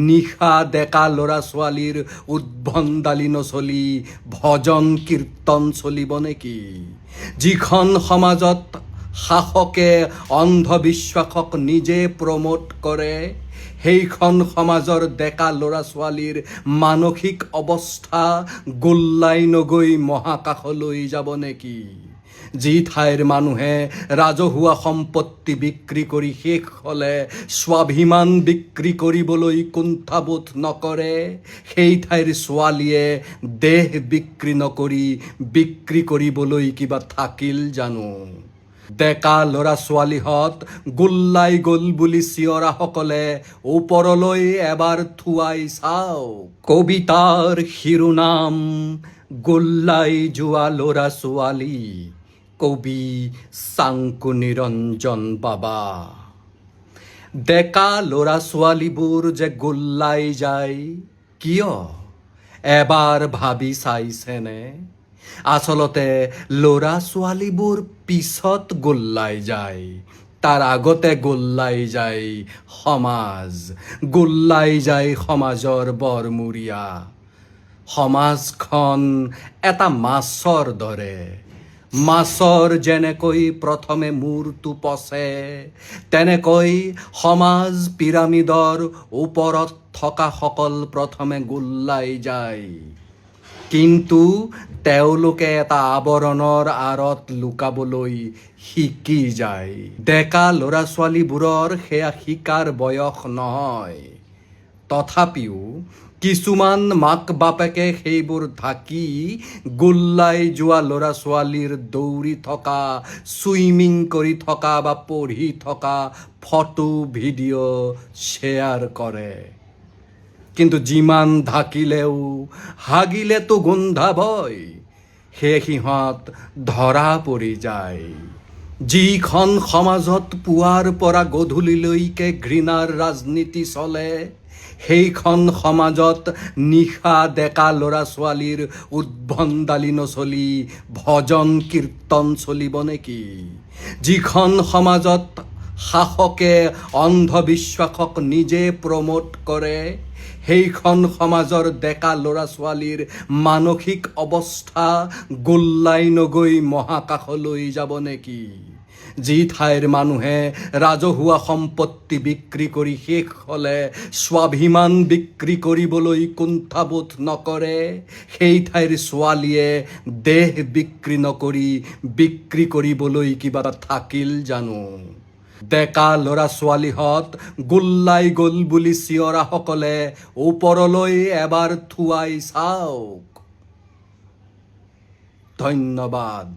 নিশা ডেকা ল'ৰা ছোৱালীৰ উদ্ভণ্ডালি নচলি ভজন কীৰ্তন চলিব নেকি? যিখন সমাজত শাসকে অন্ধবিশ্বাসক নিজে প্ৰমোট কৰে, সেইখন সমাজৰ ডেকা ল'ৰা ছোৱালীৰ মানসিক অৱস্থা গোল্লাই নগৈ মহাকাশলৈ যাব নেকি? যি ঠাইৰ মানুহে ৰাজহুৱা সম্পত্তি বিক্ৰী কৰি শেষ হ'লে স্বাভিমান বিক্ৰী কৰিবলৈ কুণ্ঠাবোধ নকৰে, সেই ঠাইৰ ছোৱালীয়ে দেহ বিক্ৰী নকৰি বিক্ৰী কৰিবলৈ কিবা থাকিল জানো? ডেকা ল'ৰা ছোৱালীহঁত গোল্লাই গ'ল বুলি চিঞৰাসকলে ওপৰলৈ এবাৰ থুৱাই চাওক। কবিতাৰ শিৰোনাম গোল্লাই যোৱা ল'ৰা ছোৱালী, কবি চাংকু নিৰঞ্জন বাবা। ডেকা ল'ৰা ছোৱালীবোৰ যে গোল্লাই যায় কিয়? এবাৰ ভাবি চাইছেনে? আচলতে ল'ৰা ছোৱালীবোৰ পিছত গোল্লাই যায়, তাৰ আগতে গোল্লাই যায় সমাজ, গোল্লাই যায় সমাজৰ বৰমূৰীয়া। সমাজখন এটা মাছৰ দৰে। মাছৰ যেনেকৈ প্ৰথমে মূৰটো পচে, তেনেকৈ সমাজ পিৰামিডৰ ওপৰত থকাসকল প্ৰথমে গোল্লাই যায়। কিন্তু তেওঁলোকে এটা আৱৰণৰ আঁৰত লুকাবলৈ শিকি যায়। ডেকা ল'ৰা ছোৱালীবোৰৰ সেয়া শিকাৰ বয়স নহয়। তথাপিও কিছুমান মাক বাপেকে সেইবোৰ ঢাকি গোল্লাই যোৱা ল'ৰা ছোৱালীৰ দৌৰি থকা, চুইমিং কৰি থকা বা পঢ়ি থকা ফটো ভিডিঅ' শ্বেয়াৰ কৰে। কিন্তু যিমান ঢাকিলেও হাগিলেতো গোন্ধাবই, সেয়ে সিহঁত ধৰা পৰি যায়। যিখন সমাজত পুৱাৰ পৰা গধূলিলৈকে ঘৃণাৰ ৰাজনীতি চলে, সেইখন সমাজত নিশা ডেকা ল'ৰা ছোৱালীৰ উদ্ভণ্ডালি নচলি ভজন কীৰ্তন চলিব নেকি? যিখন সমাজত শাসকে অন্ধবিশ্বাসক নিজে প্ৰমোট কৰে, সেইখন সমাজৰ ডেকা ল'ৰা ছোৱালীৰ মানসিক অৱস্থা গোল্লাই নগৈ মহাকাশলৈ যাব নেকি? যি ঠাইৰ মানুহে ৰাজহুৱা সম্পত্তি বিক্ৰী কৰি শেষ হ'লে স্বাভিমান বিক্ৰী কৰিবলৈ কুণ্ঠাবোধ নকৰে, সেই ঠাইৰ ছোৱালীয়ে দেহ বিক্ৰী নকৰি বিক্ৰী কৰিবলৈ কিবা থাকিল জানো? ডেকা ল'ৰা ছোৱালীহঁত গোল্লাই গ'ল বুলি চিঞৰাসকলে ওপৰলৈ এবাৰ থুৱাই চাওক। ধন্যবাদ।